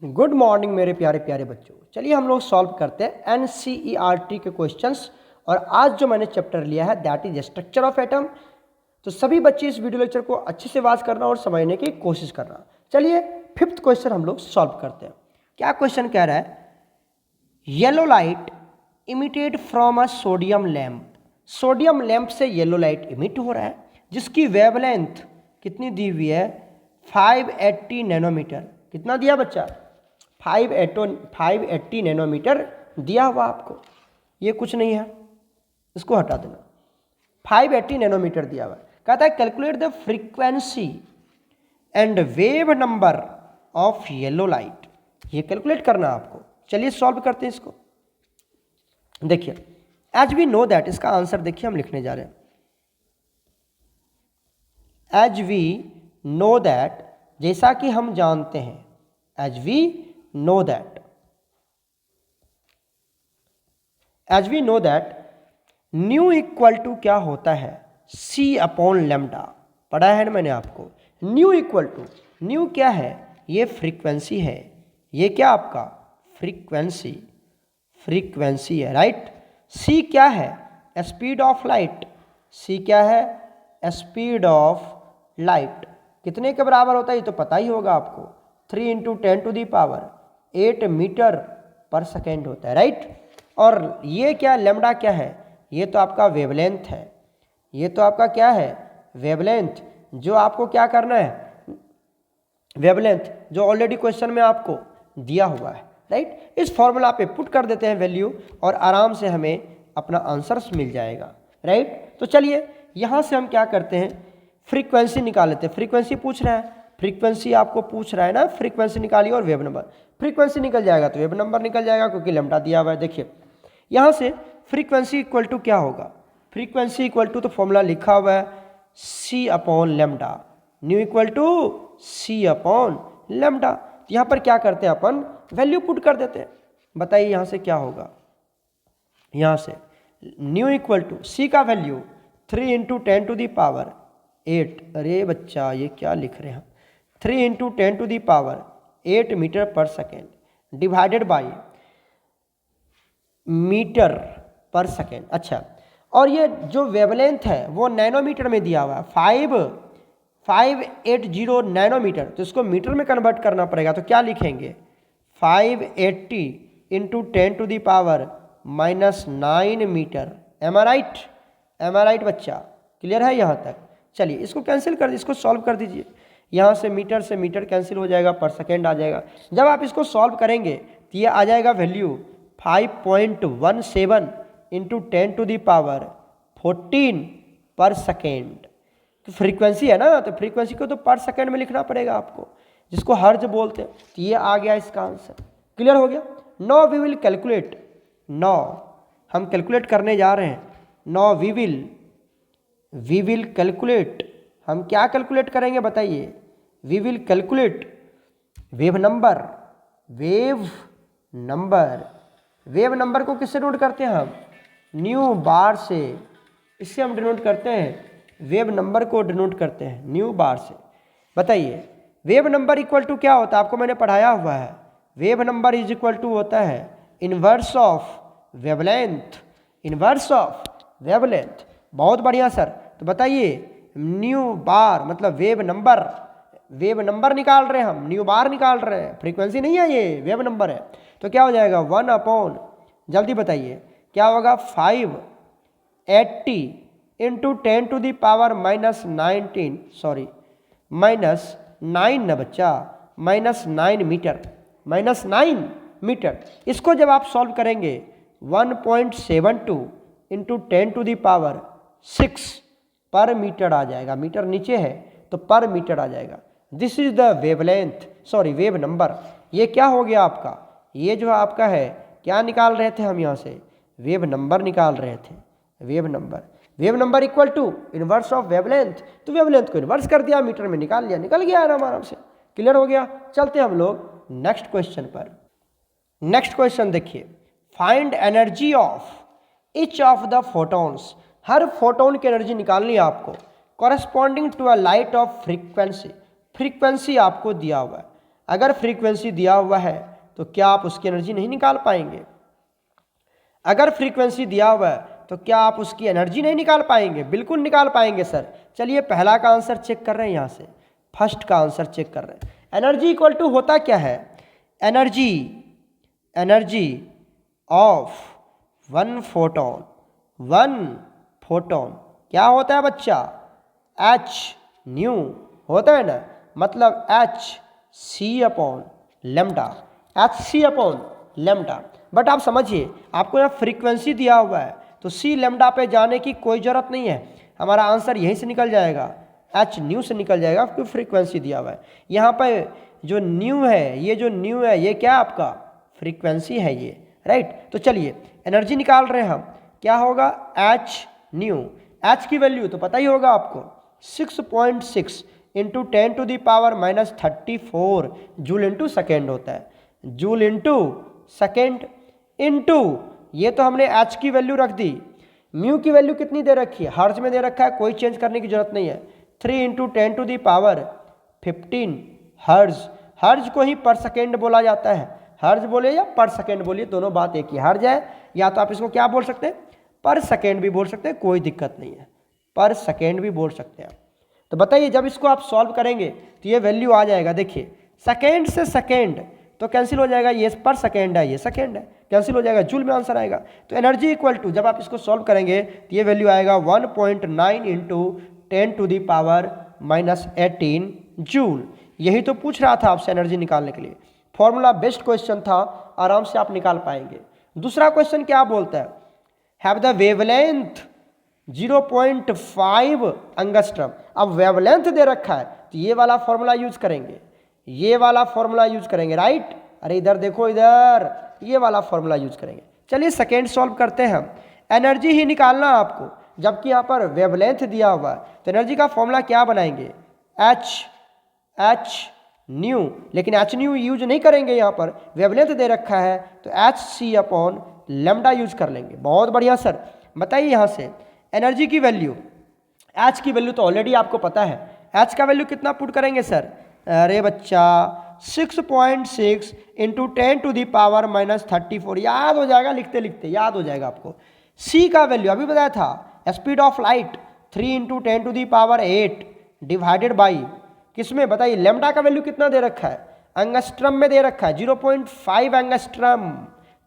Good morning मेरे प्यारे प्यारे बच्चों। चलिए हम लोग सॉल्व करते हैं एनसीईआरटी के क्वेश्चंस। और आज जो मैंने चैप्टर लिया है that is structure of atom. तो सभी बच्चे इस वीडियो लेक्चर को अच्छे से वाच करना और समझने की कोशिश करना। चलिए फिफ्थ क्वेश्चन हम लोग सॉल्व करते हैं। क्या क्वेश्चन कह रहा है? Yellow light emitted from a sodium lamp. Sodium lamp से येलो लाइट इमिट हो रहा है जिसकी वेवलेंथ कितनी दी हुई है? 580 नैनोमीटर। कितना दिया बच्चा? 580 नैनोमीटर दिया हुआ आपको। ये कुछ नहीं है, इसको हटा देना। 580 नैनोमीटर दिया हुआ है। कहता है calculate the frequency and wave number of yellow light. ये कैलकुलेट करना आपको। चलिए सॉल्व करते हैं इसको। देखिए एज वी नो दैट, इसका आंसर देखिए हम लिखने जा रहे हैं। एज वी नो दैट, जैसा कि हम जानते हैं। As we know that, as we know that nu equal to क्या होता है? C upon lambda. पढ़ा है ना मैंने आपको। न्यू इक्वल टू, न्यू क्या है? ये फ्रीक्वेंसी है। ये क्या आपका? फ्रीक्वेंसी, फ्रीक्वेंसी है, राइट। सी क्या है? Speed of light. सी क्या है? Speed of light. कितने के बराबर होता है ये तो पता ही होगा आपको। 3 × 10⁸ मीटर पर सेकेंड होता है, राइट। और ये क्या लेमडा क्या है? ये तो आपका वेवलेंथ है। ये तो आपका क्या है? वेवलेंथ। जो आपको क्या करना है? वेवलेंथ जो ऑलरेडी क्वेश्चन में आपको दिया हुआ है, राइट। इस फॉर्मूला पे पुट कर देते हैं वैल्यू और आराम से हमें अपना आंसर मिल जाएगा, राइट। तो चलिए यहाँ से हम क्या करते हैं, फ्रीक्वेंसी निकाल लेते हैं। फ्रीक्वेंसी पूछ रहा है, फ्रीक्वेंसी आपको पूछ रहा है ना, फ्रीक्वेंसी निकालिए और वेव नंबर। फ्रीक्वेंसी निकल जाएगा तो वेव नंबर निकल जाएगा क्योंकि लेमडा दिया हुआ है। देखिए यहाँ से फ्रीक्वेंसी इक्वल टू क्या होगा? फ्रीक्वेंसी इक्वल टू तो फॉर्मूला लिखा हुआ है c upon lambda. Nu equal to c upon lambda. यहाँ पर क्या करते हैं अपन? वैल्यू पुट कर देते हैं। बताइए यहाँ से क्या होगा? यहाँ से न्यू इक्वल टू सी का वैल्यू 3 × 10⁸। अरे बच्चा ये क्या लिख रहे हैं? 3 × 10⁸ मीटर पर सेकेंड डिवाइडेड बाई मीटर पर सेकेंड। अच्छा, और ये जो वेवलेंथ है वो नैनोमीटर में दिया हुआ है, 580 नैनोमीटर। तो इसको मीटर में कन्वर्ट करना पड़ेगा। तो क्या लिखेंगे? 580 × 10⁻⁹ metre. M I right? M I right बच्चा? क्लियर है यहाँ तक? चलिए इसको कैंसिल कर दीजिए, इसको सॉल्व कर दीजिए। यहाँ से मीटर कैंसिल हो जाएगा, पर सेकेंड आ जाएगा। जब आप इसको सॉल्व करेंगे तो ये आ जाएगा वैल्यू 5.17 × 10⁻14 पर सेकेंड। तो फ्रीक्वेंसी है ना, तो फ्रीक्वेंसी को तो पर सेकेंड में लिखना पड़ेगा आपको, जिसको हर्ज बोलते हैं। तो ये आ गया इसका आंसर। क्लियर हो गया? No we will calculate. No हम कैलकुलेट करने जा रहे हैं। No we will calculate. हम क्या कैलकुलेट करेंगे बताइए? We will calculate wave number. Wave number, wave number को किससे डिनोट करते हैं हम? न्यू बार से। इससे हम डिनोट करते हैं, वेव नंबर को डिनोट करते हैं न्यू बार से। बताइए वेव नंबर इक्वल टू क्या होता है? आपको मैंने पढ़ाया हुआ है। Wave number is equal to होता है inverse of wavelength. Inverse of wavelength. बहुत बढ़िया सर। तो बताइए न्यू बार मतलब वेव नंबर। वेव नंबर निकाल रहे हैं हम, न्यू बार निकाल रहे हैं। फ्रीक्वेंसी नहीं है, ये वेव नंबर है। तो क्या हो जाएगा? 1 अपॉन, जल्दी बताइए क्या होगा? 580 × 10⁻⁻19 सॉरी -9 ना बच्चा, -9 मीटर। -9 मीटर। इसको जब आप सॉल्व करेंगे 1.72 × 10⁻6 पर मीटर आ जाएगा। मीटर नीचे है तो पर मीटर आ जाएगा। This is the wavelength, sorry wave number. ये क्या हो गया आपका? ये जो आपका है क्या निकाल रहे थे हम? यहाँ से वेव नंबर निकाल रहे थे। Wave number, wave number equal to inverse of wavelength. तो वेवलेंथ को इनवर्स कर दिया, मीटर में निकाल लिया, निकल गया आराम से। क्लियर हो गया? चलते हम लोग नेक्स्ट क्वेश्चन पर। नेक्स्ट क्वेश्चन देखिए, find energy of each of the photons. हर फोटोन की एनर्जी निकालनी है आपको corresponding to a light of frequency. Frequency आपको दिया हुआ है। अगर फ्रीक्वेंसी दिया हुआ है तो क्या आप उसकी एनर्जी नहीं निकाल पाएंगे? अगर फ्रीक्वेंसी दिया हुआ है तो क्या आप उसकी एनर्जी नहीं निकाल पाएंगे? बिल्कुल निकाल पाएंगे सर। चलिए पहला का आंसर चेक कर रहे हैं, यहाँ से फर्स्ट का आंसर चेक कर रहे हैं। एनर्जी इक्वल टू होता क्या है? एनर्जी ऑफ वन फोटोन क्या होता है बच्चा? एच न्यू होता है ना, मतलब h c upon lambda. But आप समझिए, आपको यहाँ फ्रीक्वेंसी दिया हुआ है तो सी लेमडा पे जाने की कोई ज़रूरत नहीं है, हमारा आंसर यहीं से निकल जाएगा, एच न्यू से निकल जाएगा, क्योंकि फ्रीक्वेंसी दिया हुआ है। यहाँ पर जो न्यू है, ये जो न्यू है ये क्या आपका फ्रीक्वेंसी है ये, राइट। तो चलिए एनर्जी निकाल रहे हैं हम, क्या होगा? H new. एच की वैल्यू तो पता ही होगा आपको, 6.6 इंटू 10⁻⁻34 जूल इंटू सेकेंड होता है, जूल इंटू सेकेंड इंटू, ये तो हमने एच की वैल्यू रख दी। म्यू की वैल्यू कितनी दे रखी है? हर्ज में दे रखा है, कोई चेंज करने की जरूरत नहीं है। 3 इंटू 10⁻15 हर्ज को ही पर सेकेंड बोला जाता है। हर्ज बोले या पर सेकेंड बोलिए, दोनों बात एक ही। हर्ज है या तो आप इसको क्या बोल सकते हैं, पर सेकेंड भी बोल सकते हैं, कोई दिक्कत नहीं है, पर सेकेंड भी बोल सकते हैं। तो बताइए जब इसको आप सॉल्व करेंगे तो ये वैल्यू आ जाएगा। देखिए सेकेंड से सेकेंड तो कैंसिल हो जाएगा, ये पर सेकेंड है, ये सेकेंड है, कैंसिल हो जाएगा, जूल में आंसर आएगा। तो एनर्जी इक्वल टू, जब आप इसको सॉल्व करेंगे तो ये वैल्यू आएगा 1.9 इंटू 10⁻⁻18 जूल। यही तो पूछ रहा था आपसे एनर्जी निकालने के लिए। फॉर्मूला बेस्ड क्वेश्चन था, आराम से आप निकाल पाएंगे। दूसरा क्वेश्चन क्या बोलता है? Have the wavelength 0.5 angstrom. अब वेवलेंथ दे रखा है तो ये वाला फॉर्मूला यूज करेंगे, ये वाला फॉर्मूला यूज करेंगे, राइट। अरे इधर देखो, इधर ये वाला फॉर्मूला यूज करेंगे। चलिए सेकेंड सॉल्व करते हैं हम। एनर्जी ही निकालना आपको, जबकि यहाँ पर वेवलेंथ दिया हुआ है तो एनर्जी का फॉर्मूला क्या बनाएंगे? एच न्यू, लेकिन एच न्यू यूज नहीं करेंगे, यहाँ पर वेवलेंथ दे रखा है तो h c upon lambda use कर लेंगे। बहुत बढ़िया सर। बताइए यहाँ से एनर्जी की वैल्यू, एच की वैल्यू तो ऑलरेडी आपको पता है। एच का वैल्यू कितना पुट करेंगे सर? अरे बच्चा 6.6 इंटू 10⁻⁻34, याद हो जाएगा, लिखते लिखते याद हो जाएगा आपको। सी का वैल्यू अभी बताया था, speed of light 3 into 10⁸ divided by किसमें? बताइए लेमडा का वैल्यू कितना दे रखा है? एंगस्ट्रम में दे रखा है, 0.5 एंगस्ट्रम।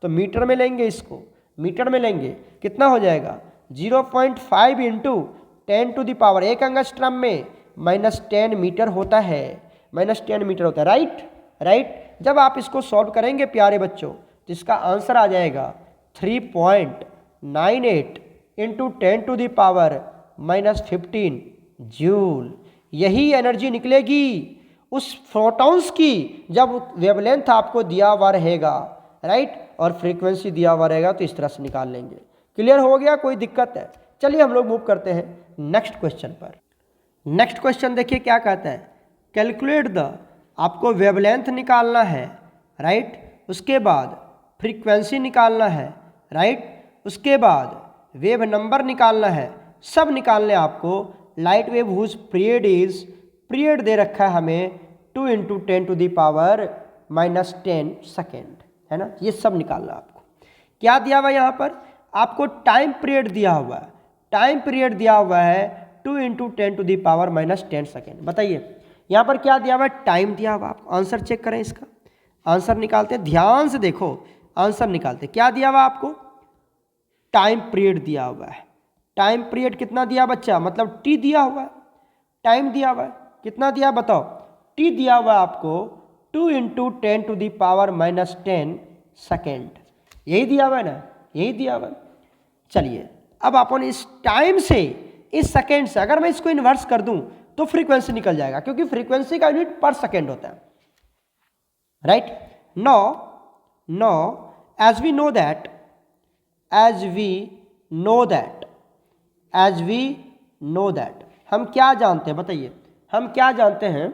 तो मीटर में लेंगे, इसको मीटर में लेंगे, कितना हो जाएगा? 0.5 इंटू 10⁻, एक एंगस्ट्रम में -10 मीटर होता है, -10 मीटर होता है, राइट। जब आप इसको सॉल्व करेंगे प्यारे बच्चों तो इसका आंसर आ जाएगा 3.98 इंटू 10⁻⁻15 जूल। यही एनर्जी निकलेगी उस फोटॉन्स की जब वेवलेंथ आपको दिया हुआ रहेगा, राइट, और फ्रीक्वेंसी दिया हुआ रहेगा, तो इस तरह से निकाल लेंगे। क्लियर हो गया? कोई दिक्कत है? चलिए हम लोग मूव करते हैं नेक्स्ट क्वेश्चन पर। नेक्स्ट क्वेश्चन देखिए क्या कहता है, कैलकुलेट द, आपको वेवलेंथ निकालना है, राइट, उसके बाद फ्रीक्वेंसी निकालना है, राइट, उसके बाद वेव नंबर निकालना है, सब निकालने आपको। Light wave whose period is, period दे रखा है हमें 2 इंटू 10⁻⁻10 सेकेंड, है ना, ये सब निकालना आपको। क्या दिया हुआ है यहाँ पर? आपको टाइम पीरियड दिया हुआ है, टाइम पीरियड दिया हुआ है 2 इंटू 10⁻⁻10 सेकेंड। बताइए यहाँ पर क्या दिया हुआ है? टाइम दिया हुआ। आपको आंसर चेक करें, इसका आंसर निकालते हैं, ध्यान से देखो, आंसर निकालते। क्या दिया हुआ आपको? टाइम पीरियड दिया हुआ है। टाइम पीरियड कितना दिया बच्चा? मतलब टी दिया हुआ है, टाइम दिया हुआ है, कितना दिया बताओ? टी दिया हुआ है आपको 2 इंटू 10⁻⁻10 सेकेंड, यही दिया हुआ है ना, यही दिया हुआ है। चलिए अब अपन इस टाइम से, इस सेकेंड से अगर मैं इसको इन्वर्स कर दूं तो फ्रीक्वेंसी निकल जाएगा, क्योंकि फ्रीक्वेंसी का यूनिट पर सेकेंड होता है, right. No as we know that, हम क्या जानते हैं? बताइए हम क्या जानते हैं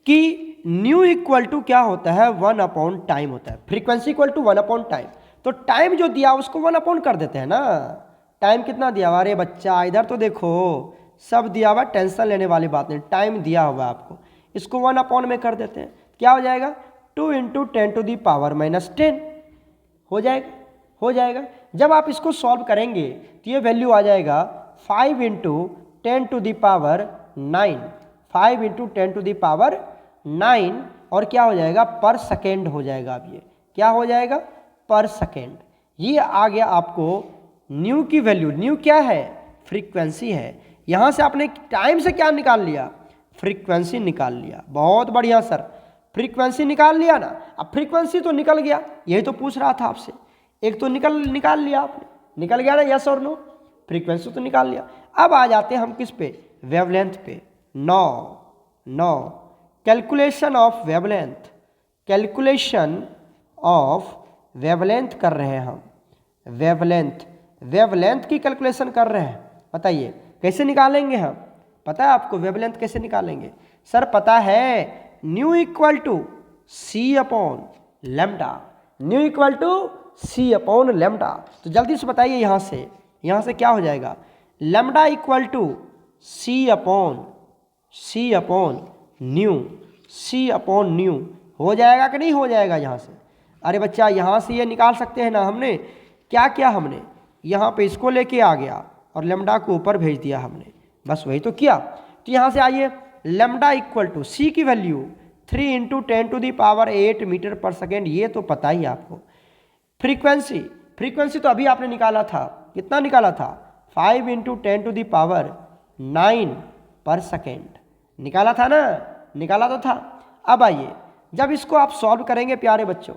कि न्यू इक्वल टू क्या होता है? 1 टाइम होता है। फ्रीक्वेंसी इक्वल टू 1 टाइम, तो टाइम जो दिया उसको 1 कर देते हैं ना। टाइम कितना दिया हुआ? अरे बच्चा इधर तो देखो, सब दिया हुआ, टेंशन लेने वाली बात नहीं, टाइम दिया हुआ है आपको, इसको 1 में कर देते हैं। क्या हो जाएगा 2 इंटू 10⁻⁻10 हो जाएगा, हो जाएगा। जब आप इसको सॉल्व करेंगे तो ये वैल्यू आ जाएगा 5 इंटू 10⁻9, 5 इंटू 10⁻9 और क्या हो जाएगा पर सेकेंड हो जाएगा। अब ये क्या हो जाएगा पर सेकेंड। ये आ गया आपको न्यू की वैल्यू। न्यू क्या है फ्रीक्वेंसी है। यहाँ से आपने टाइम से क्या निकाल लिया फ्रीक्वेंसी निकाल लिया। बहुत बढ़िया सर, फ्रीक्वेंसी निकाल लिया ना। अब फ्रीक्वेंसी तो निकल गया, यही तो पूछ रहा था आपसे। एक तो निकाल लिया आपने, निकल गया ना यस और नो, फ्रीक्वेंसी तो निकाल लिया। अब आ जाते हैं हम किस पे वेवलेंथ पे। No calculation of wavelength, calculation of wavelength कर रहे हैं हम। वेवलेंथ की कैलकुलेशन कर रहे हैं। बताइए कैसे निकालेंगे हम, पता है आपको वेवलेंथ कैसे निकालेंगे? सर पता है nu equal to c upon lambda, nu equal to c upon lambda. तो जल्दी से बताइए यहाँ से क्या हो जाएगा lambda equal to c upon nu हो जाएगा कि नहीं हो जाएगा यहाँ से? अरे बच्चा यहाँ से ये निकाल सकते हैं ना। हमने क्या किया, हमने यहाँ पे इसको लेके आ गया और लेमडा को ऊपर भेज दिया हमने, बस वही तो किया। तो यहाँ से आइए लेमडा इक्वल टू सी की वैल्यू 3 इंटू 10⁸ मीटर पर सेकेंड, ये तो पता ही आपको। फ्रीक्वेंसी तो अभी आपने निकाला था, कितना निकाला था 5 इंटू 10⁹ पर सेकेंड निकाला था ना, निकाला तो था। अब आइए जब इसको आप सॉल्व करेंगे प्यारे बच्चों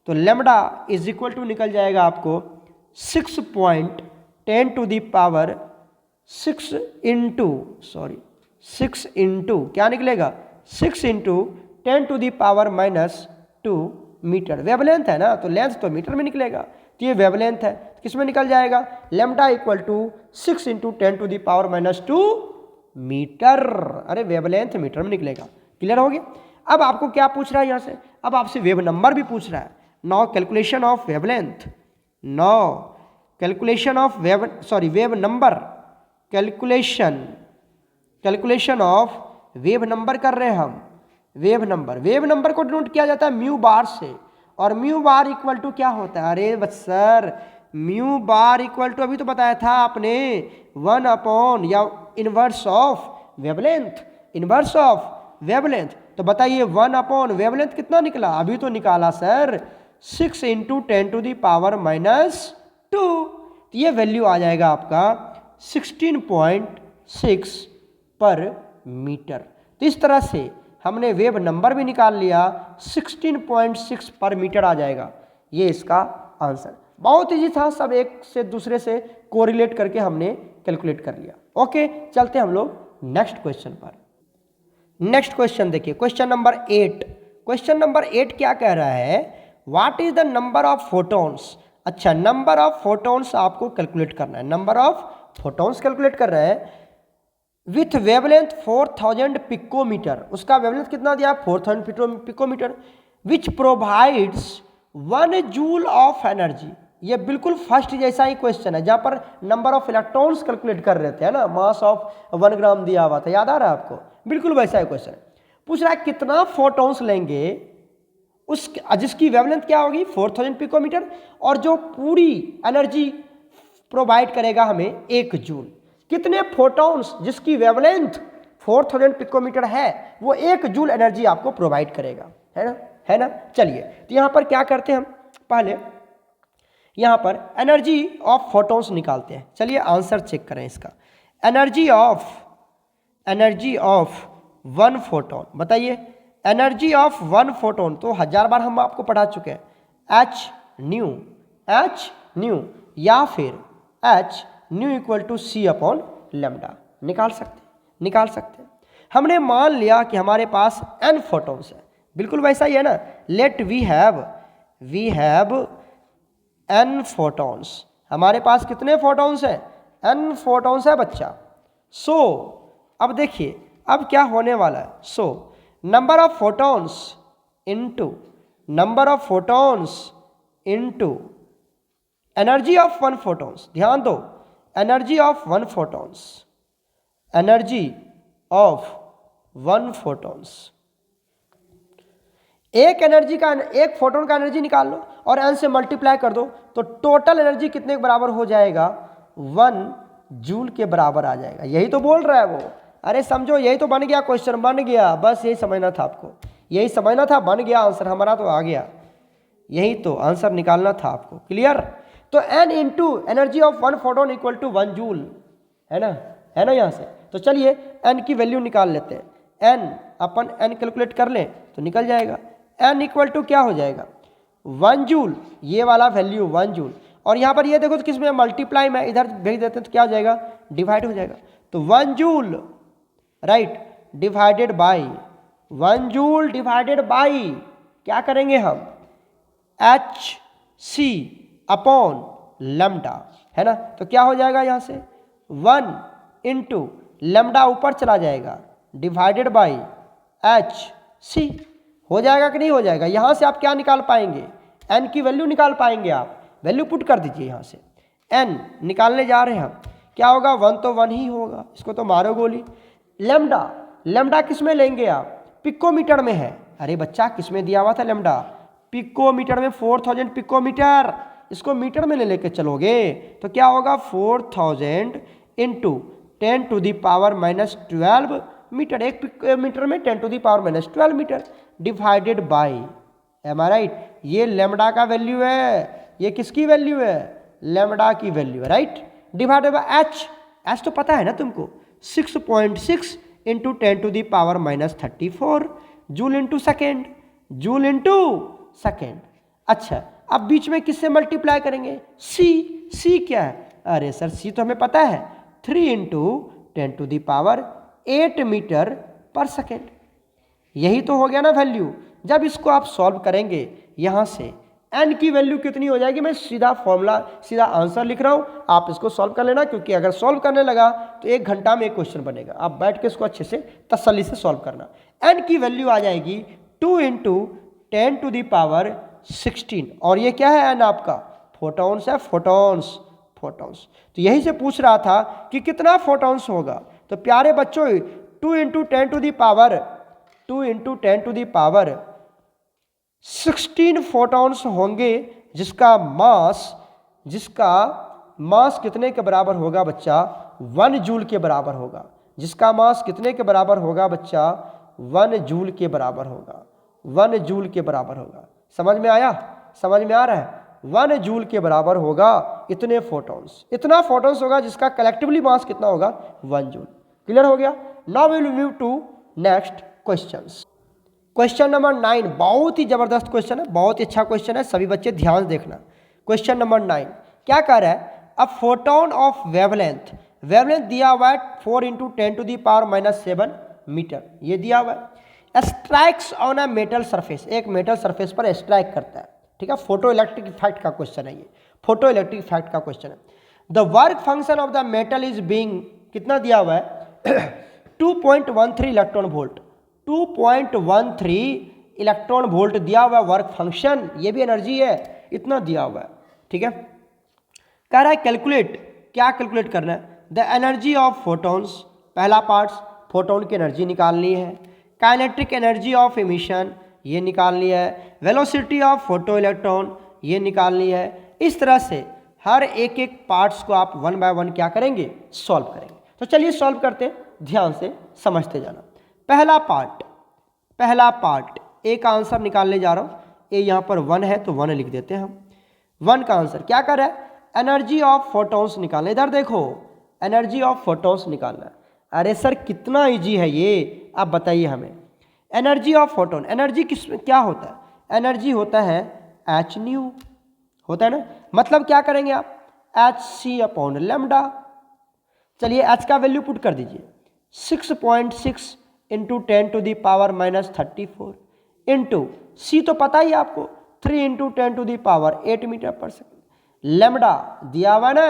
तो लेमडा इज इक्वल टू निकल जाएगा आपको 6 इंटू क्या निकलेगा 6 इंटू 10⁻⁻2 मीटर। वेवलेंथ है ना, तो लेंथ तो मीटर में निकलेगा, तो ये वेवलेंथ है। तो किस में निकल जाएगा lambda equal to 6 into 10⁻⁻2 metre. अरे वेवलेंथ मीटर में निकलेगा। क्लियर हो गया? अब आपको क्या पूछ रहा है यहाँ से, अब आपसे वेव नंबर भी पूछ रहा है। Now calculation of wavelength, wave number, calculation of wave number कर रहे हैं हम। वेव नंबर को डिनोट किया जाता है म्यू बार से, और म्यू बार इक्वल टू क्या होता है? अरे बस sir mu bar equal to अभी तो बताया था आपने 1 अपॉन या इनवर्स ऑफ वेवलेंथ। तो बताइए 1 अपॉन वेवलेंथ कितना निकला? अभी तो निकाला सर 6 इंटू 10⁻⁻2। तो ये वैल्यू आ जाएगा आपका 16.6 पर मीटर। तो इस तरह से हमने वेव नंबर भी निकाल लिया, 16.6 पर मीटर आ जाएगा। ये इसका आंसर बहुत ईजी था, सब एक से दूसरे से कोरिलेट करके हमने कैलकुलेट कर लिया। ओके चलते हम लोग नेक्स्ट क्वेश्चन पर। नेक्स्ट क्वेश्चन देखिए, क्वेश्चन नंबर 8। क्वेश्चन नंबर 8 क्या कह रहा है? What is the number of photons. अच्छा, नंबर ऑफ फोटॉन्स आपको कैलकुलेट करना है। नंबर ऑफ फोटॉन्स कैलकुलेट कर रहे हैं विथ वेवलेंथ 4000 पिकोमीटर। उसका वेवलेंथ कितना दिया? 4000 picometre. Which provides 1 joule of energy. ये बिल्कुल फर्स्ट जैसा ही क्वेश्चन है, जहां पर नंबर ऑफ इलेक्ट्रॉन्स कैलकुलेट कर रहे थे ना, मास ऑफ 1 ग्राम दिया हुआ था, याद आ रहा है आपको? बिल्कुल वैसा ही क्वेश्चन है। पूछ रहा है कितना फोटॉन्स लेंगे उस जिसकी वेवलेंथ क्या होगी 4000 पिकोमीटर, और जो पूरी एनर्जी प्रोवाइड करेगा हमें 1 जूल। कितने फोटॉन्स जिसकी वेवलेंथ 4000 पिकोमीटर है वो 1 जूल एनर्जी आपको प्रोवाइड करेगा, है ना। चलिए तो यहाँ पर क्या करते हैं हम, पहले यहाँ पर एनर्जी ऑफ फोटॉन्स निकालते हैं। चलिए आंसर चेक करें इसका। एनर्जी ऑफ 1 फोटॉन, बताइए एनर्जी ऑफ 1 फोटॉन तो 1000 बार हम आपको पढ़ा चुके हैं। एच न्यू या फिर h nu equal to c upon lambda निकाल सकते हैं। हमने मान लिया कि हमारे पास n फोटॉन्स है, बिल्कुल वैसा ही है ना। Let we have n photons. हमारे पास कितने फोटॉन्स हैं? n फोटॉन्स है बच्चा। सो अब देखिए अब क्या होने वाला है। So number of photons into energy of 1 photons. ध्यान दो, एनर्जी ऑफ 1 फोटॉन्स एक एनर्जी का, एक फोटोन का एनर्जी निकाल लो और n से मल्टीप्लाई कर दो तो टोटल एनर्जी कितने के बराबर हो जाएगा, 1 जूल के बराबर आ जाएगा। यही तो बोल रहा है वो। अरे समझो, यही तो बन गया, क्वेश्चन बन गया, बस यही समझना था आपको, यही समझना था, बन गया आंसर हमारा तो आ गया, यही तो आंसर निकालना था आपको। क्लियर? तो n into energy of 1 photon equal to 1 joule, है ना, है ना यहाँ से। तो चलिए n की वैल्यू निकाल लेते हैं। n अपन n कैलकुलेट कर लें तो निकल जाएगा। n इक्वल टू क्या हो जाएगा, 1 जूल, ये वाला वैल्यू 1 जूल, और यहाँ पर ये देखो तो किसमें मल्टीप्लाई में इधर भेज देते हैं तो क्या हो जाएगा, डिवाइड हो जाएगा। तो 1 joule right divided by 1 joule divided by क्या करेंगे हम, एच सी अपॉन लैम्डा, है ना। तो क्या हो जाएगा यहाँ से 1 इंटू लैम्डा ऊपर चला जाएगा डिवाइडेड बाई एच सी, हो जाएगा कि नहीं हो जाएगा। यहाँ से आप क्या निकाल पाएंगे, एन की वैल्यू निकाल पाएंगे आप। वैल्यू पुट कर दीजिए यहाँ से, एन निकालने जा रहे हैं हम, क्या होगा 1 तो 1 ही होगा, इसको तो मारो गोली। लैम्डा, लैम्डा किस में लेंगे आप, पिकोमीटर में है। अरे बच्चा किस में दिया हुआ था लैम्डा, पिकोमीटर में, 4000 पिकोमीटर, इसको मीटर में ले लेके चलोगे तो क्या होगा 4000 into 10 to the power -12 metre, एक मीटर में 10 to the power -12 metre divided by, am I right, ये लैम्डा का वैल्यू है, ये किसकी वैल्यू है, लैम्डा की वैल्यू है, right, divided by h, h तो पता है ना तुमको, 6.6 into 10 to the power -34 joule into second, joule into second. अच्छा अब बीच में किससे मल्टीप्लाई करेंगे, सी क्या है, अरे सर सी तो हमें पता है 3 into 10 to the power 8 metre पर सेकेंड, यही तो हो गया ना वैल्यू। जब इसको आप सॉल्व करेंगे यहाँ से n की वैल्यू कितनी हो जाएगी, मैं सीधा फॉर्मूला सीधा आंसर लिख रहा हूँ, आप इसको सॉल्व कर लेना, क्योंकि अगर सॉल्व करने लगा तो 1 घंटा में एक क्वेश्चन बनेगा, आप बैठ के इसको अच्छे से तसल्ली से सॉल्व करना। n की वैल्यू आ जाएगी 2 इंटू 10 टू दी पावर 16, और ये क्या है n आपका, फोटॉन्स है, फोटॉन्स, फोटॉन्स। तो यही से पूछ रहा था कि कितना फोटॉन्स होगा। तो प्यारे बच्चों 2 into 10 to the power 2 into 10 to the power 16 photons होंगे, जिसका मास कितने के बराबर होगा बच्चा, 1 जूल के बराबर होगा। जिसका मास कितने के बराबर होगा बच्चा, 1 जूल के बराबर होगा, 1 जूल के बराबर होगा। समझ में आया, समझ में आ रहा है, 1 जूल के बराबर होगा इतने फोटॉन्स, इतना फोटॉन्स होगा जिसका कलेक्टिवली मास कितना होगा, 1 जूल। क्लियर हो गया। Now we will move to next questions. Question number 9 बहुत ही जबरदस्त क्वेश्चन है, बहुत ही अच्छा क्वेश्चन है, सभी बच्चे ध्यान देखना। क्वेश्चन नंबर 9 क्या कह रहा है, a photon of wavelength, wavelength दिया हुआ है 4 into 10 to the power -7 metre, ये दिया हुआ है। Strikes on a metal surface, एक मेटल सरफेस पर स्ट्राइक करता है, ठीक है। फोटो इलेक्ट्रिक इफेक्ट का क्वेश्चन है ये, फोटो इलेक्ट्रिक इफेक्ट का क्वेश्चन है। The work function of the metal is being, कितना दिया हुआ है 2.13 इलेक्ट्रॉन वोल्ट, 2.13 इलेक्ट्रॉन वोल्ट दिया हुआ है वर्क फंक्शन, ये भी एनर्जी है, इतना दिया हुआ है, ठीक है। कह रहा है कैलकुलेट, क्या कैलकुलेट करना है, द एनर्जी ऑफ फोटॉन्स, पहला पार्ट फोटोन की एनर्जी निकालनी है, काइनेटिक एनर्जी ऑफ एमिशन ये निकालनी है, वेलोसिटी ऑफ फोटो इलेक्ट्रॉन ये निकालनी है। इस तरह से हर एक एक पार्ट्स को आप 1 बाय 1 क्या करेंगे, सॉल्व करेंगे। तो चलिए सॉल्व करते हैं, ध्यान से समझते जाना। पहला पार्ट एक आंसर निकालने जा रहा हूँ, ये यहाँ पर 1 है तो 1 लिख देते हैं हम। 1 का आंसर क्या कर रहा है, एनर्जी ऑफ फोटॉन्स निकालना, इधर देखो एनर्जी ऑफ फोटॉन्स निकालना है। अरे सर कितना इजी है ये, आप बताइए हमें। एनर्जी ऑफ फोटोन, एनर्जी किस क्या होता है, एनर्जी होता है एच न्यू, होता है ना, मतलब क्या करेंगे आप, एच सी अपॉन लैम्डा। चलिए एच का वैल्यू पुट कर दीजिए, 6.6 into 10 to the power -34 into c तो पता ही आपको 3 into 10 to the power 8 metre पर सेकेंड। लैम्डा दिया हुआ ना,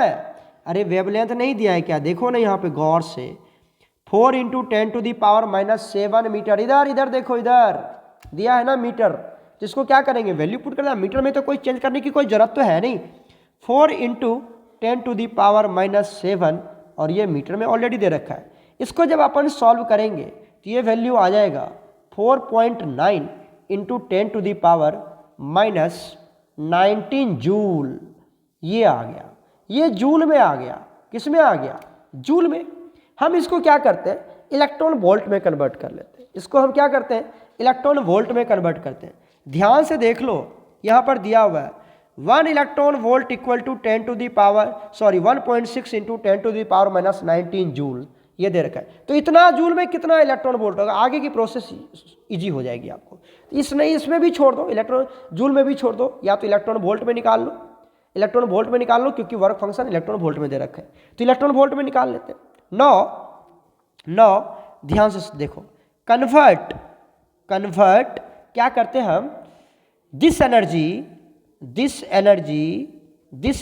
अरे वेवलेंथ नहीं दिया है क्या, देखो ना यहाँ पे गौर से, 4 into 10 to the power -7 metre, इधर देखो, इधर दिया है ना मीटर, जिसको क्या करेंगे वैल्यू पुट करना, मीटर में तो कोई चेंज करने की कोई जरूरत तो है नहीं। 4 इंटू 10 टू दी पावर -7 और ये मीटर में ऑलरेडी दे रखा है। इसको जब अपन सॉल्व करेंगे तो ये वैल्यू आ जाएगा 4.9 इंटू 10⁻⁻19 जूल। ये आ गया, ये जूल में आ गया। किस में आ गया? जूल में। हम इसको क्या करते हैं, इलेक्ट्रॉन वोल्ट में कन्वर्ट कर लेते हैं। इसको हम क्या करते हैं, इलेक्ट्रॉन वोल्ट में कन्वर्ट करते हैं। ध्यान से देख लो, यहाँ पर दिया हुआ है 1 electron volt equal to 1.6 into 10⁻⁻19 joule, ये दे रखा है। तो इतना जूल में कितना इलेक्ट्रॉन वोल्ट होगा, आगे की प्रोसेस इजी हो जाएगी आपको। इसमें भी छोड़ दो, इलेक्ट्रॉन जूल में भी छोड़ दो, या तो इलेक्ट्रॉन वोल्ट में निकाल लो, इलेक्ट्रॉन वोल्ट में निकाल लो, क्योंकि वर्क फंक्शन इलेक्ट्रॉन वोल्ट में दे रखा है, तो इलेक्ट्रॉन वोल्ट में निकाल लेते हैं। नौ ध्यान से देखो, कन्वर्ट क्या करते हैं हम, this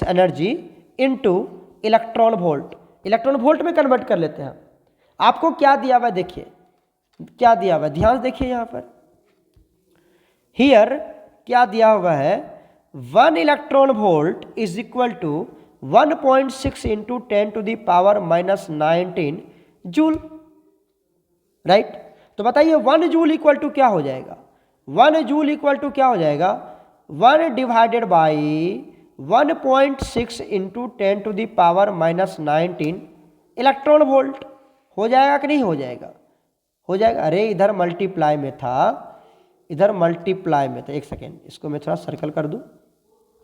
energy into electron volt में कन्वर्ट कर लेते हैं हम। आपको क्या दिया हुआ है, देखिए क्या दिया हुआ है, ध्यान से देखिए यहाँ पर, हियर क्या दिया हुआ है, 1 electron volt is equal to 1.6 into 10⁻⁻19 joule, right. तो बताइए 1 जूल इक्वल टू क्या हो जाएगा, 1 जूल इक्वल टू क्या हो जाएगा, 1 divided by 1.6 into 10⁻⁻19 electron volt. हो जाएगा कि नहीं हो जाएगा? हो जाएगा। अरे इधर मल्टीप्लाई में था, एक सेकेंड, इसको मैं थोड़ा सर्कल कर दूं।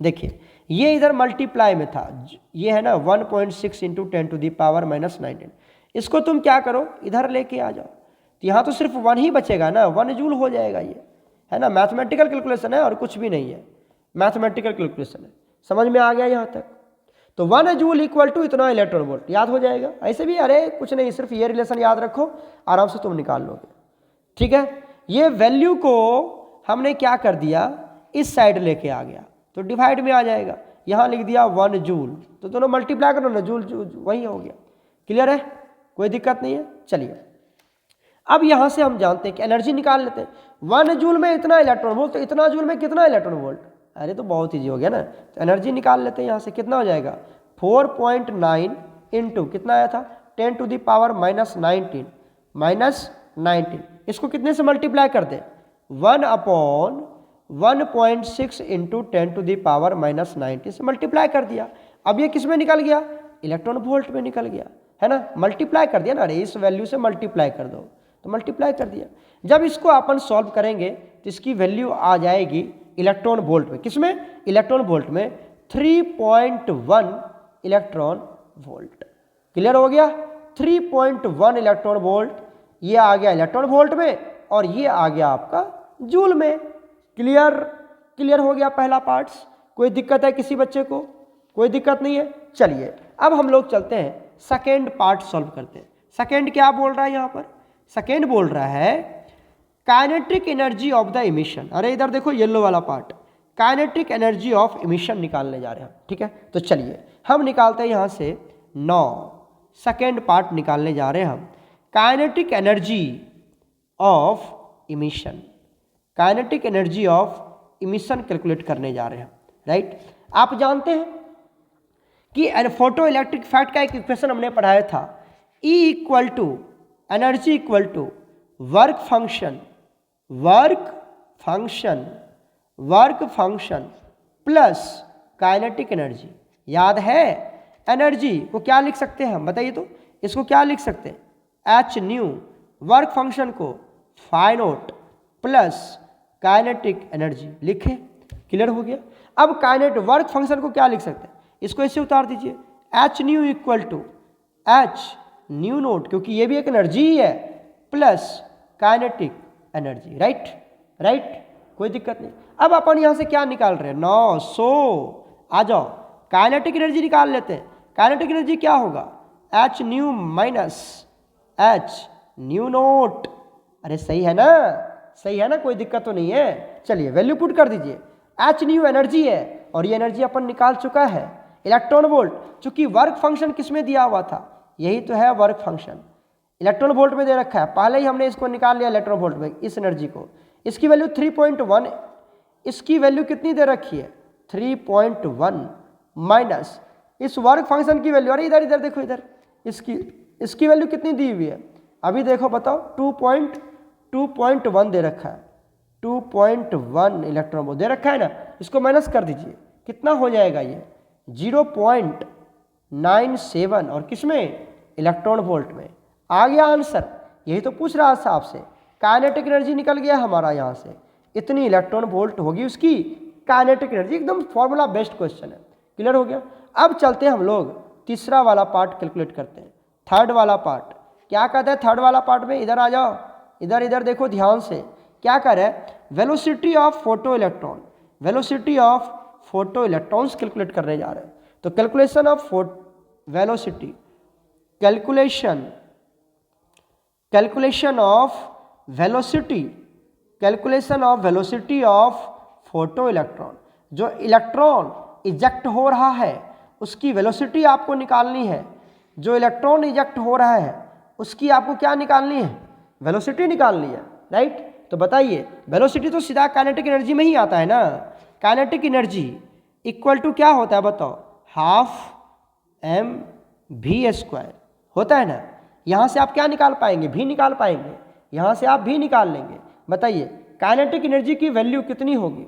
देखिए ये इधर मल्टीप्लाई में था, ये है ना 1.6 इंटू 10⁻⁻19। इसको तुम क्या करो, इधर लेके आ जाओ, तो यहाँ तो सिर्फ 1 ही बचेगा ना, 1 जूल हो जाएगा, ये है ना, मैथमेटिकल कैलकुलेशन है और कुछ भी नहीं है, मैथमेटिकल कैलकुलेशन है। समझ में आ गया यहाँ तक? तो 1 जूल इक्वल टू इतना इलेक्ट्रॉन वोल्ट, याद हो जाएगा। ऐसे भी अरे कुछ नहीं, सिर्फ ये रिलेशन याद रखो, आराम से तुम निकाल लोगे, ठीक है। ये वैल्यू को हमने क्या कर दिया, इस साइड लेके आ गया, तो डिवाइड में आ जाएगा। यहाँ लिख दिया 1 जूल, तो दोनों मल्टीप्लाई करो ना, जूल वही हो गया। क्लियर है, कोई दिक्कत नहीं है। चलिए अब यहाँ से हम जानते हैं कि एनर्जी निकाल लेते हैं। 1 जूल में इतना इलेक्ट्रॉन वोल्ट, तो इतना जूल में कितना इलेक्ट्रॉन वोल्ट, अरे तो बहुत ईजी हो गया ना। तो एनर्जी निकाल लेते हैं, यहाँ से कितना हो जाएगा, 4.9 इंटू कितना आया था, 10⁻⁻19 इसको कितने से मल्टीप्लाई कर दे, 1/1.6 इंटू 10⁻⁻19 से मल्टीप्लाई कर दिया। अब ये किस में निकल गया, इलेक्ट्रॉन वोल्ट में निकल गया, है ना, मल्टीप्लाई कर दिया ना। अरे इस वैल्यू से मल्टीप्लाई कर दो, तो मल्टीप्लाई कर दिया। जब इसको अपन सॉल्व करेंगे तो इसकी वैल्यू आ जाएगी इलेक्ट्रॉन वोल्ट में, किसमें, इलेक्ट्रॉन वोल्ट में 3.1 इलेक्ट्रॉन वोल्ट। क्लियर हो गया, 3.1 इलेक्ट्रॉन वोल्ट, ये आ गया इलेक्ट्रॉन वोल्ट में और ये आ गया आपका जूल में। क्लियर हो गया पहला पार्ट्स। कोई दिक्कत है किसी बच्चे को? कोई दिक्कत नहीं है। चलिए अब हम लोग चलते हैं सेकेंड पार्ट सॉल्व करते हैं। सेकेंड क्या बोल रहा है यहाँ पर, सेकेंड बोल रहा है kinetic energy of the emission. अरे इधर देखो येलो वाला part, kinetic energy of emission निकालने जा रहे हैं, ठीक है। तो चलिए हम निकालते हैं यहाँ से 9, सेकेंड पार्ट निकालने जा रहे हैं हम, kinetic energy of emission. Kinetic energy of emission calculate करने जा रहे हैं, राइट। आप जानते हैं कि फोटो इलेक्ट्रिक इफेक्ट का एक इक्वेशन हमने पढ़ाया था, E equal to energy equal to work function plus kinetic energy. याद है, एनर्जी को क्या लिख सकते हैं हम, बताइए तो, इसको क्या लिख सकते हैं, एच न्यू, वर्क फंक्शन को phi naught plus kinetic energy लिखे। क्लियर हो गया। अब काइनेट वर्क फंक्शन को क्या लिख सकते हैं, इसको ऐसे उतार दीजिए, h nu equal to h nu naught, क्योंकि ये भी एक एनर्जी ही है, प्लस काइनेटिक एनर्जी, राइट। कोई दिक्कत नहीं। अब अपन यहाँ से क्या निकाल रहे हैं, 900। आ जाओ काइनेटिक एनर्जी निकाल लेते हैं। काइनेटिक एनर्जी क्या होगा, H new minus H nu note. अरे सही है ना, सही है ना, कोई दिक्कत तो नहीं है। चलिए वैल्यू पुट कर दीजिए, एच न्यू एनर्जी है और ये एनर्जी अपन निकाल चुका है, इलेक्ट्रॉन वोल्ट। चूंकि वर्क फंक्शन किसमें दिया हुआ था, यही तो है वर्क फंक्शन, इलेक्ट्रॉन वोल्ट में दे रखा है। पहले ही हमने इसको निकाल लिया इलेक्ट्रॉन वोल्ट में, इस एनर्जी को। इसकी वैल्यू 3.1, इसकी वैल्यू कितनी दे रखी है, 3.1 माइनस इस वर्क फंक्शन की वैल्यू। अरे इधर देखो, इधर इसकी वैल्यू कितनी दी हुई है, अभी देखो बताओ, 2.1 दे रखा है, 2.1 इलेक्ट्रॉन वोल्ट दे रखा है ना, इसको माइनस कर दीजिए, कितना हो जाएगा ये 0.97 और किसमें, इलेक्ट्रॉन वोल्ट में। आ गया आंसर, यही तो पूछ रहा था आपसे। काइनेटिक एनर्जी निकल गया हमारा यहाँ से, इतनी इलेक्ट्रॉन वोल्ट होगी उसकी काइनेटिक एनर्जी, एकदम फॉर्मूला बेस्ड क्वेश्चन है। क्लियर हो गया। अब चलते हैं हम लोग तीसरा वाला पार्ट कैलकुलेट करते हैं। थर्ड वाला पार्ट क्या कहता है, थर्ड वाला पार्ट में इधर आ जाओ, इधर देखो ध्यान से, क्या कर रहा है, velocity of photo electron, velocity of photo electrons calculate करने जा रहे हैं। तो calculation of velocity, calculation of velocity of photo electron, जो इलेक्ट्रॉन इजेक्ट हो रहा है उसकी वेलोसिटी आपको निकालनी है। जो इलेक्ट्रॉन इजेक्ट हो रहा है उसकी आपको क्या निकालनी है, वेलोसिटी निकालनी है, राइट। तो बताइए, वेलोसिटी तो सीधा काइनेटिक एनर्जी में ही आता है ना। काइनेटिक एनर्जी इक्वल टू क्या होता है बताओ, ½ mv² होता है ना। यहाँ से आप क्या निकाल पाएंगे, भी निकाल पाएंगे, यहाँ से आप भी निकाल लेंगे। बताइए काइनेटिक एनर्जी की वैल्यू कितनी होगी।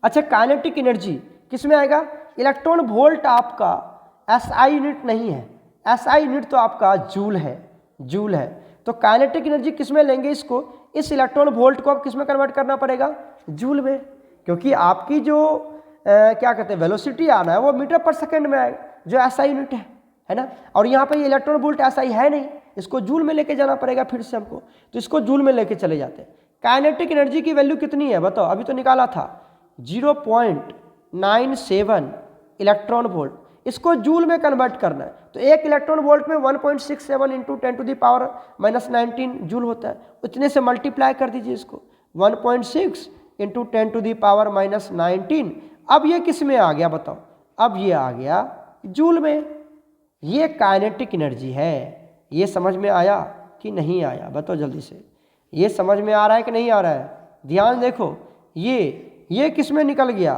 अच्छा, काइनेटिक एनर्जी किस में आएगा, इलेक्ट्रॉन वोल्ट आपका SI यूनिट नहीं है, SI यूनिट तो आपका जूल है, जूल है। तो काइनेटिक एनर्जी किस में लेंगे इसको, इस इलेक्ट्रॉन वोल्ट को आप किस में कन्वर्ट करना पड़ेगा, जूल में, क्योंकि आपकी जो क्या कहते हैं वेलोसिटी आना है वो मीटर पर सेकंड में आएगा, जो SI यूनिट है ना। और यहाँ पे ये इलेक्ट्रॉन वोल्ट SI है नहीं, इसको जूल में लेके जाना पड़ेगा फिर से हमको, तो इसको जूल में लेके चले जाते हैं। काइनेटिक एनर्जी की वैल्यू कितनी है बताओ, अभी तो निकाला था 0.97 इलेक्ट्रॉन वोल्ट, इसको जूल में कन्वर्ट करना है। तो एक इलेक्ट्रॉन वोल्ट में 1.67 इंटू 10⁻⁻19 जूल होता है, उतने से मल्टीप्लाई कर दीजिए इसको, 1.6 इंटू 10⁻⁻19। अब ये किस में आ गया बताओ, अब ये आ गया जूल में। ये काइनेटिक एनर्जी है। ये समझ में आया कि नहीं आया, बताओ जल्दी से, ये समझ में आ रहा है कि नहीं आ रहा है। ध्यान देखो, ये किस में निकल गया,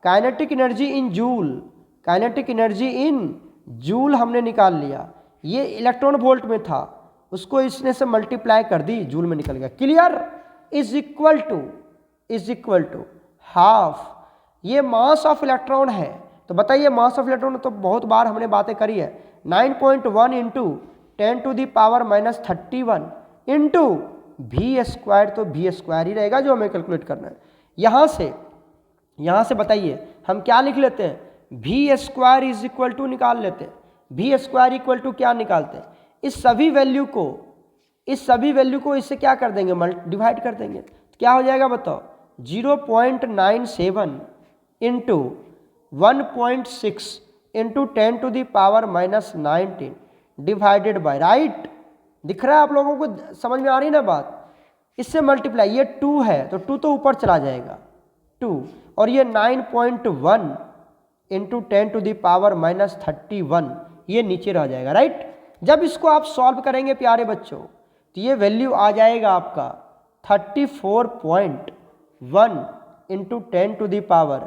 kinetic energy in joule, kinetic energy in joule हमने निकाल लिया। ये इलेक्ट्रॉन वोल्ट में था, उसको इसने से मल्टीप्लाई कर दी, जूल में निकल गया। Clear. Is equal to half, ये मास ऑफ इलेक्ट्रॉन है। तो बताइए मास ऑफ इलेक्ट्रॉन तो बहुत बार हमने बातें करी है, 9.1 इंटू 10⁻31 इंटू v², तो v² ही रहेगा जो हमें कैलकुलेट करना है। यहाँ से बताइए हम क्या लिख लेते हैं, v² इज इक्वल टू निकाल लेते हैं। v² इक्वल टू क्या निकालते हैं, इस सभी वैल्यू को इससे क्या कर देंगे, डिवाइड कर देंगे। तो क्या हो जाएगा बताओ, 0.97 into 1.6 into 10⁻⁻19 divided by, right. दिख रहा है आप लोगों को, समझ में आ रही ना बात। इससे मल्टीप्लाई, ये 2 है तो 2 तो ऊपर चला जाएगा 2, और ये 9.1 इंटू 10⁻⁻31 ये नीचे रह जाएगा, राइट। जब इसको आप सॉल्व करेंगे प्यारे बच्चों तो ये वैल्यू आ जाएगा आपका 34.1 इंटू 10⁻10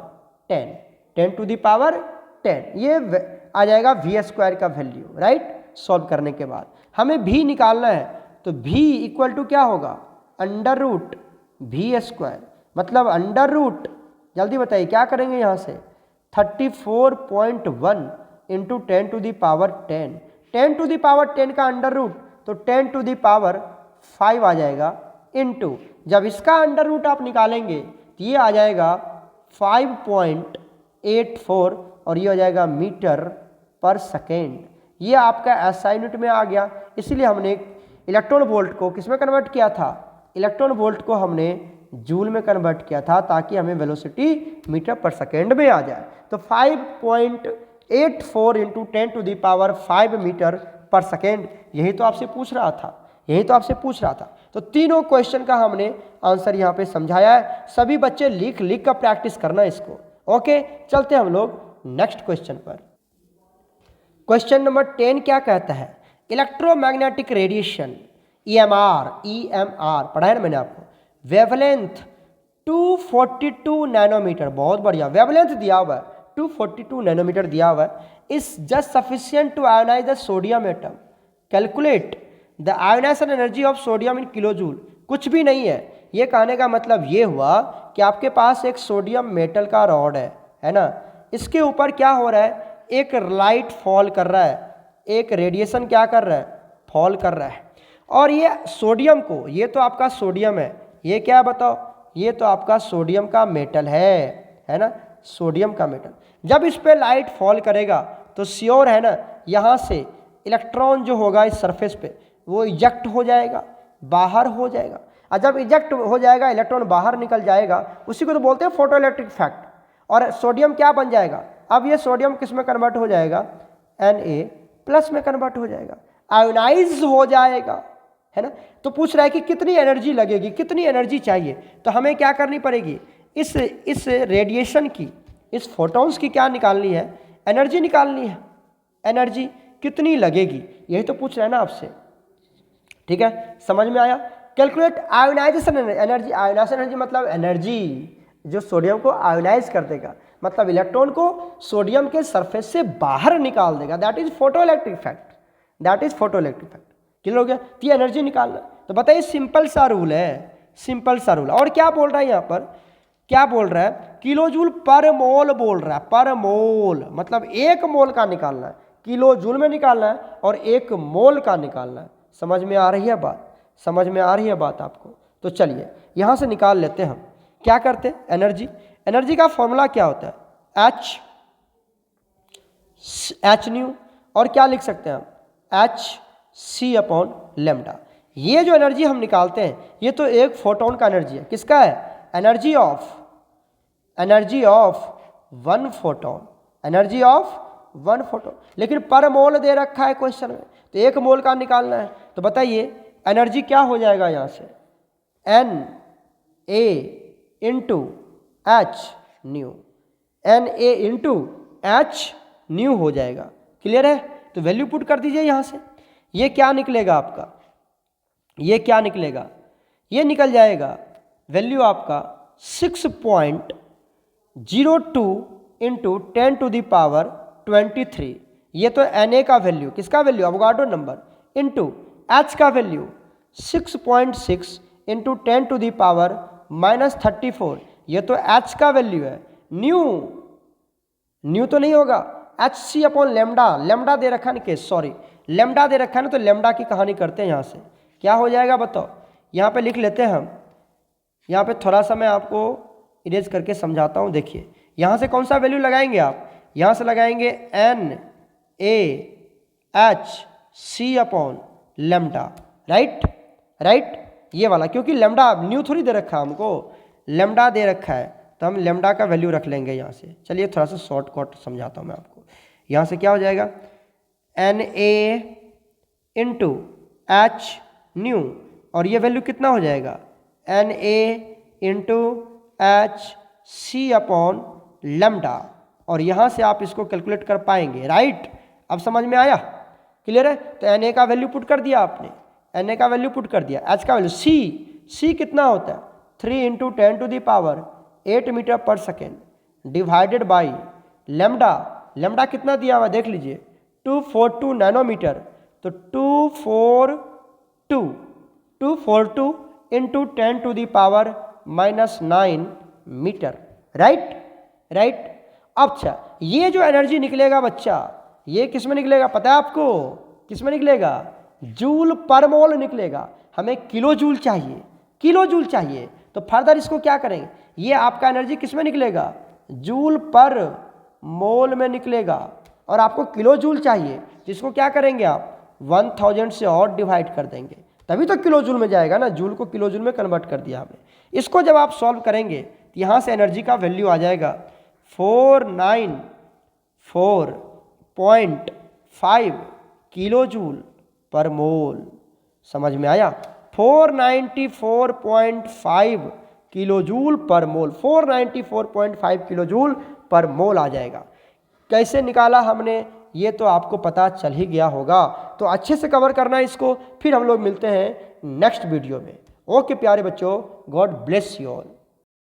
ये आ जाएगा v² का वैल्यू, राइट। सॉल्व करने के बाद हमें v निकालना है, तो v इक्वल टू क्या होगा, √v², मतलब √, जल्दी बताइए क्या करेंगे यहाँ से, 34.1 इंटू 10⁻10, 10⁻10 का √, तो 10⁵ आ जाएगा, इंटू जब इसका √ आप निकालेंगे तो ये आ जाएगा 5.84 और ये हो जाएगा मीटर पर सेकेंड। ये आपका SI यूनिट में आ गया। इसीलिए हमने इलेक्ट्रॉन वोल्ट को किस में कन्वर्ट किया था, इलेक्ट्रॉन वोल्ट को हमने जूल में कन्वर्ट किया था, ताकि हमें वेलोसिटी मीटर पर सेकेंड में आ जाए। तो 5.84 इंटू 10⁵ मीटर पर सेकेंड, यही तो आपसे पूछ रहा था। तो तीनों क्वेश्चन का हमने आंसर यहाँ पे समझाया है। सभी बच्चे लिख कर प्रैक्टिस करना इसको। ओके, चलते हम लोग नेक्स्ट क्वेश्चन पर। क्वेश्चन नंबर 10 क्या कहता है, इलेक्ट्रोमैग्नेटिक रेडिएशन EMR पढ़ा है ना मैंने आपको, वेवलेंथ 242 नैनोमीटर, बहुत बढ़िया, वेवलेंथ दिया हुआ है 242 नैनोमीटर दिया हुआ है, is just sufficient to ionise the sodium atom, calculate the ionisation energy of sodium in kilo joule. कुछ भी नहीं है, ये कहने का मतलब ये हुआ कि आपके पास एक सोडियम मेटल का रॉड है ना, इसके ऊपर क्या हो रहा है, एक लाइट फॉल कर रहा है, एक रेडिएशन क्या कर रहा है, फॉल कर रहा है। और ये सोडियम को, ये तो आपका सोडियम है, ये क्या है बताओ, ये तो आपका सोडियम का मेटल है ना, सोडियम का मेटल। जब इस पे लाइट फॉल करेगा तो श्योर है ना, यहाँ से इलेक्ट्रॉन जो होगा इस सरफेस पे वो इजेक्ट हो जाएगा, बाहर हो जाएगा। और जब इजेक्ट हो जाएगा, इलेक्ट्रॉन बाहर निकल जाएगा, उसी को तो बोलते हैं फोटो इलेक्ट्रिक इफेक्ट। और सोडियम क्या बन जाएगा, अब ये सोडियम किस में कन्वर्ट हो जाएगा, Na+ में कन्वर्ट हो जाएगा, आयोनाइज हो जाएगा, है ना। तो पूछ रहा है कि कितनी एनर्जी लगेगी, कितनी एनर्जी चाहिए, तो हमें क्या करनी पड़ेगी, इस रेडिएशन की, इस फोटॉन्स की क्या निकालनी है, एनर्जी निकालनी है। एनर्जी कितनी लगेगी, यही तो पूछ रहा है ना आपसे, ठीक है, समझ में आया। Calculate ionisation energy, ionisation energy मतलब एनर्जी जो सोडियम को आयोनाइज कर देगा, मतलब इलेक्ट्रॉन को सोडियम के सरफेस से बाहर निकाल देगा, that is photo electric effect, that is photo electric effect. Clear हो गया। तो ये एनर्जी निकालना, तो बताइए सिंपल सा रूल है, सिंपल सा रूल। और क्या बोल रहा है यहाँ पर, क्या बोल रहा है, किलो जूल पर मोल बोल रहा है, पर मोल मतलब एक मोल का निकालना है, किलो जूल में निकालना है और एक मोल का निकालना है। समझ में आ रही है बात, समझ में आ रही है बात आपको। तो चलिए यहाँ से निकाल लेते हैं हम, क्या करते हैं, एनर्जी। एनर्जी का फॉर्मूला क्या होता है, एच न्यू, और क्या लिख सकते हैं हम, Hc/λ। ये जो एनर्जी हम निकालते हैं ये तो एक फोटोन का एनर्जी है, किसका है, energy of one photon, energy of one photon. लेकिन पर मोल दे रखा है क्वेश्चन में, तो एक मोल का निकालना है। तो बताइए एनर्जी क्या हो जाएगा यहाँ से, Na into H new, Na into H new हो जाएगा। क्लियर है। तो वैल्यू पुट कर दीजिए यहाँ से, ये क्या निकलेगा आपका, ये क्या निकलेगा, ये निकल जाएगा वैल्यू आपका 6.02 इंटू 10⁻23। ये तो Na का वैल्यू, किसका value, Avogadro number, into H का वैल्यू 6.6 इंटू 10⁻34। ये तो H का वैल्यू है। न्यू तो नहीं होगा, Hc/λ, लेमडा दे रखा है, सॉरी लेमडा दे रखा है ना, तो लेमडा की कहानी करते हैं। यहाँ से क्या हो जाएगा बताओ, यहाँ पे लिख लेते हैं हम, यहाँ पे थोड़ा सा मैं आपको इरेज करके समझाता हूँ। देखिए यहाँ से कौन सा वैल्यू लगाएंगे आप, यहाँ से लगाएंगे NaHc/λ, राइट, ये वाला, क्योंकि लेमडा न्यू थोड़ी दे रखा है हमको, लेमडा दे रखा है, तो हम लेमडा का वैल्यू रख लेंगे यहाँ से। चलिए थोड़ा सा शॉर्टकट समझाता हूँ मैं आपको। यहाँ से क्या हो जाएगा, Na इंटू एच न्यू, और ये वैल्यू कितना हो जाएगा, Na इंटू Hc/λ, और यहाँ से आप इसको कैलकुलेट कर पाएंगे, राइट। अब समझ में आया, क्लियर है। तो Na का वैल्यू पुट कर दिया आपने, Na का वैल्यू पुट कर दिया, H का वैल्यू, C कितना होता है, 3 इंटू 10⁸ मीटर पर सेकेंड डिवाइडेड बाई लेमडा कितना दिया हुआ देख लीजिए, 242 नैनोमीटर। तो 242 इंटू 10⁻⁻9 मीटर, राइट। अच्छा ये जो एनर्जी निकलेगा बच्चा, ये किस में निकलेगा पता है आपको, किस में निकलेगा, जूल पर मोल निकलेगा। हमें किलो जूल चाहिए, तो फर्दर इसको क्या करेंगे, ये आपका एनर्जी किस में निकलेगा, जूल पर मोल में निकलेगा। और आपको किलो जूल चाहिए, जिसको क्या करेंगे आप 1000 से और डिवाइड कर देंगे, तभी तो किलो जूल में जाएगा ना, जूल को किलो जूल में कन्वर्ट कर दिया हमने। इसको जब आप सॉल्व करेंगे तो यहाँ से एनर्जी का वैल्यू आ जाएगा 494.5 किलो जूल पर मोल। समझ में आया, 494.5 किलो जूल पर मोल, 494.5 किलो जूल पर मोल आ जाएगा। कैसे निकाला हमने ये तो आपको पता चल ही गया होगा, तो अच्छे से कवर करना इसको। फिर हम लोग मिलते हैं नेक्स्ट वीडियो में। ओके प्यारे बच्चों, गॉड ब्लेस यू ऑल।